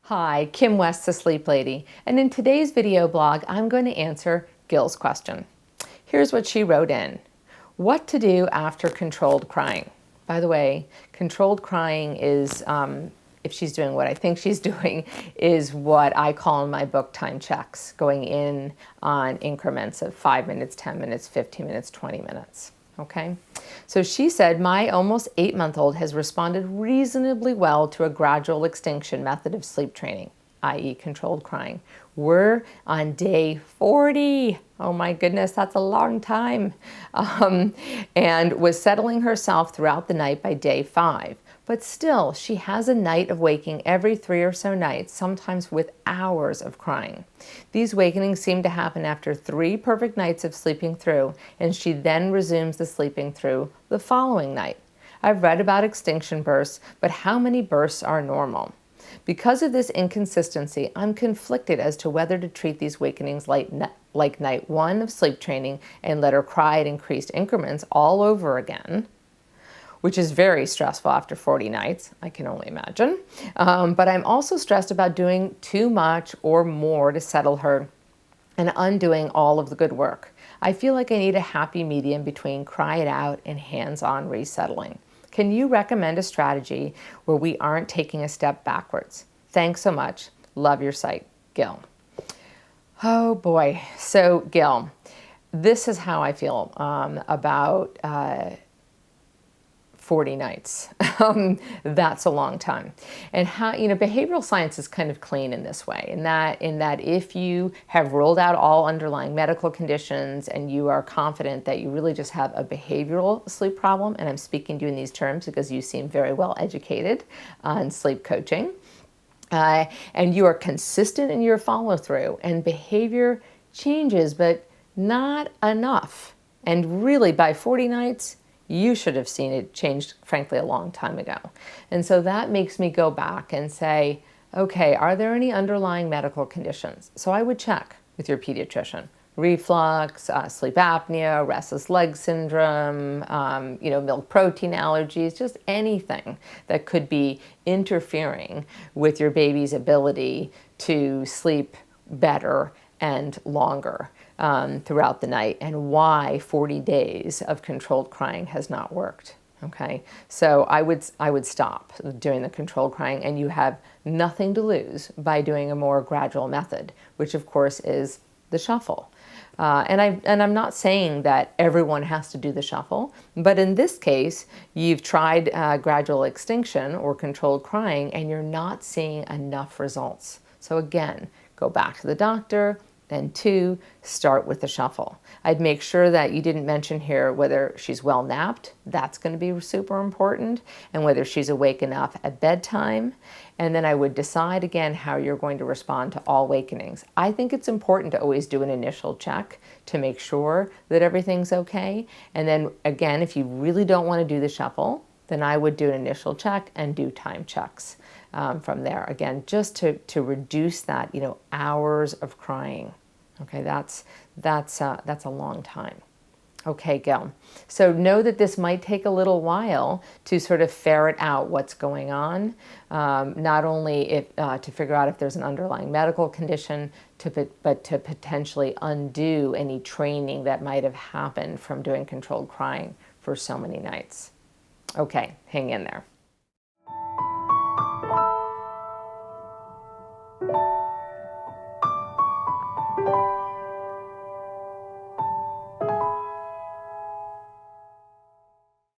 Hi, Kim West, the Sleep Lady, and in today's video blog, I'm going to answer Gil's question. Here's what she wrote in. What to do after controlled crying. By the way, controlled crying is, if she's doing what I think she's doing, is what I call in my book time checks, going in on increments of 5 minutes, 10 minutes, 15 minutes, 20 minutes. Okay, so she said, my almost 8-month-old has responded reasonably well to a gradual extinction method of sleep training, i.e. controlled crying. We're on day 40. Oh my goodness, that's a long time. And was settling herself throughout the night by day 5. But still, she has a night of waking every 3 or so nights, sometimes with hours of crying. These wakenings seem to happen after 3 perfect nights of sleeping through, and she then resumes the sleeping through the following night. I've read about extinction bursts, but how many bursts are normal? Because of this inconsistency, I'm conflicted as to whether to treat these wakenings like night 1 of sleep training and let her cry at increased increments all over again, which is very stressful after 40 nights, I can only imagine. But I'm also stressed about doing too much or more to settle her and undoing all of the good work. I feel like I need a happy medium between cry it out and hands-on resettling. Can you recommend a strategy where we aren't taking a step backwards? Thanks so much. Love your site, Gil. Oh boy. So Gil, this is how I feel about 40 nights. That's a long time. And how, behavioral science is kind of clean in this way, in that if you have ruled out all underlying medical conditions and you are confident that you really just have a behavioral sleep problem, and I'm speaking to you in these terms because you seem very well educated on sleep coaching, and you are consistent in your follow through and behavior changes, but not enough. And really by 40 nights, you should have seen it changed, frankly, a long time ago. And so that makes me go back and say, okay, are there any underlying medical conditions? So I would check with your pediatrician. Reflux, sleep apnea, restless leg syndrome, milk protein allergies, just anything that could be interfering with your baby's ability to sleep better and longer throughout the night, and why 40 days of controlled crying has not worked. Okay, so I would stop doing the controlled crying, and you have nothing to lose by doing a more gradual method, which of course is the shuffle. And I'm not saying that everyone has to do the shuffle, but in this case, you've tried gradual extinction or controlled crying, and you're not seeing enough results. So again, go back to the doctor. Then 2, start with the shuffle. I'd make sure that you didn't mention here whether she's well napped. That's going to be super important. And whether she's awake enough at bedtime. And then I would decide again how you're going to respond to all wakenings. I think it's important to always do an initial check to make sure that everything's okay. And then again, if you really don't want to do the shuffle, then I would do an initial check and do time checks from there. Again, just to reduce that, hours of crying. Okay, that's a long time. Okay, Gil. So know that this might take a little while to sort of ferret out what's going on, not only to figure out if there's an underlying medical condition, but to potentially undo any training that might have happened from doing controlled crying for so many nights. Okay, hang in there.